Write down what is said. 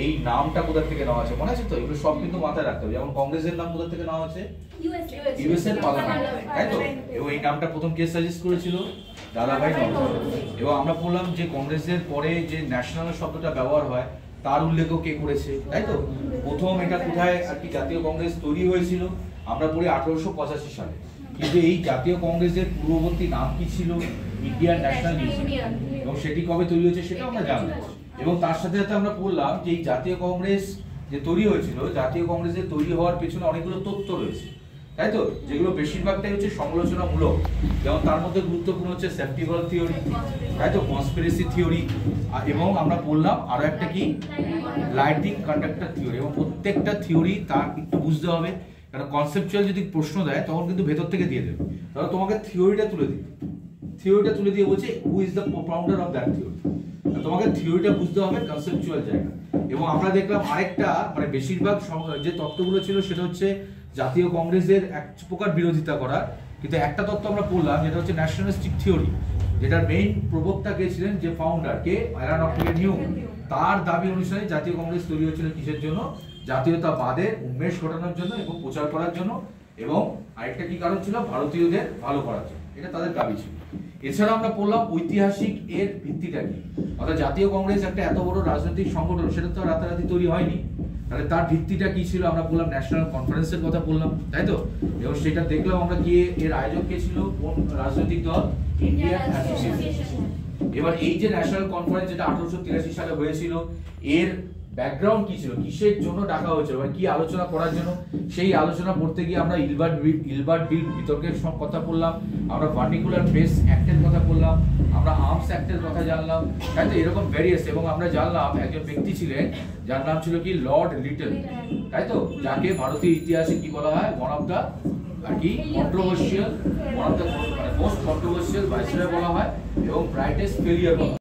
এই নামটা কোথা থেকে নেওয়া আছে মনে আছে তো? এগুলো সব কিন্তু মাথায় রাখতে হবে। যেমন কংগ্রেসের নাম কোথা থেকে নেওয়া আছে? ইউএস এর পার্লামেন্ট, তাই তো? এবং এই নামটা প্রথম কে সাজেস্ট করেছিল? দাদাভাই নওরোজি। এবং আমরা বললাম যে কংগ্রেসের পরে যে ন্যাশনাল শব্দটা ব্যবহার হয় তার উল্লেখও কে করেছে, তাই তো? প্রথম এটা কোথায় আর কি জাতীয় কংগ্রেস তৈরি হয়েছিল আমরা পড়ি 1885 সালে। কিন্তু এই জাতীয় কংগ্রেসের পূর্ববর্তী নাম কি ছিল? Indian national union. এবং সেটি কবে তৈরি হয়েছে সেটা আমরা জানবো। এবং তার সাথে সাথে আমরা বললাম যে এই জাতীয় কংগ্রেস যে তৈরি হয়েছিল, জাতীয় কংগ্রেসের তৈরি হওয়ার পেছনে অনেকগুলো তথ্য রয়েছে, তাই তো? যেগুলো বেশিরভাগটাই হচ্ছে সমালোচনামূলক। যেমন তার মধ্যে গুরুত্বপূর্ণ হচ্ছে সেফটি ভ্যালভ থিওরি, তাই তো? কনস্পিরেসি থিওরি, এবং আমরা বললাম আরো একটা কি লাইটিং কন্ডাক্টর থিওরি। এবং প্রত্যেকটা থিওরি তার একটু বুঝতে হবে, কারণ কনসেপচুয়াল যদি প্রশ্ন দেয় তখন কিন্তু ভেতর থেকে দিয়ে দেবে। তাহলে তোমাকে থিওরিটা তুলে দিবে, থিওরিটা তুলে দিয়ে বলছে who is the propounder of that theory. তোমাকে থিওরিটা বুঝতে হবে, কনসেপচুয়াল জায়গা। এবং আমরা দেখলাম আরেকটা মানে বেশিরভাগ যে তত্ত্বগুলো ছিল সেটা হচ্ছে জাতীয় কংগ্রেসের এক প্রকার বিরোধিতা করা। কিন্তু একটা তত্ত্ব আমরা পড়লাম যেটা হচ্ছে ন্যাশনালিস্টিক থিওরি, যেটার মেইন প্রবক্তা কে ছিলেন, যে ফাউন্ডার কে, অ্যালান হিউম। তার দাবি অনুসারে জাতীয় কংগ্রেস তৈরি হয়েছিল কিসের জন্য? জাতীয়তাবাদের উন্মেষ ঘটানোর জন্য এবং প্রচার করার জন্য। এবং আরেকটা কি কারণ ছিল? ভারতীয়দের ভালো করার জন্য। এটা তাদের দাবি ছিল। এছাড়া আমরা পড়লাম ঐতিহাসিক এর ভিত্তিটা কি। অর্থাৎ জাতীয় কংগ্রেস একটা এত বড় রাজনৈতিক সংগঠন, সেটা তো রাতারাতি তৈরি হয়নি। তাহলে তার ভিত্তিটা কি ছিল? আমরা বললাম ন্যাশনাল কনফারেন্সের কথা বললাম, তাই তো? এবং সেটা দেখলাম আমরা কি এর আয়োজক কে ছিল? কোন রাজনৈতিক দল? Indian association. এবার এই যে ন্যাশনাল কনফারেন্স যেটা 1883 সালে হয়েছিল, এর ব্যাকগ্রাউন্ড কি ছিল? কিসের জন্য ডাকা হয়েছিল বা কি আলোচনা করার জন্য? সেই আলোচনা করতে গিয়ে আমরা ইলবার্ট বিল বিতর্কের কথা বললাম, আমরা পার্টিকুলার বেস অ্যাক্টের কথা বললাম, আমরা আর্মস অ্যাক্টের কথা জানলাম, তাই তো? এরকম ভেরিয়াস। এবং আমরা জানলাম একজন ব্যক্তি ছিলেন যার নাম ছিল কি? লর্ড লিটল, তাই তো? যাকে ভারতীয় ইতিহাসে কি বলা হয়? ওয়ান অফ দ্য আর কি controversial, one of the most controversial viceroy বলা হয় এবং ব্রাইটেস্ট ফেলিয়ার বলা হয়।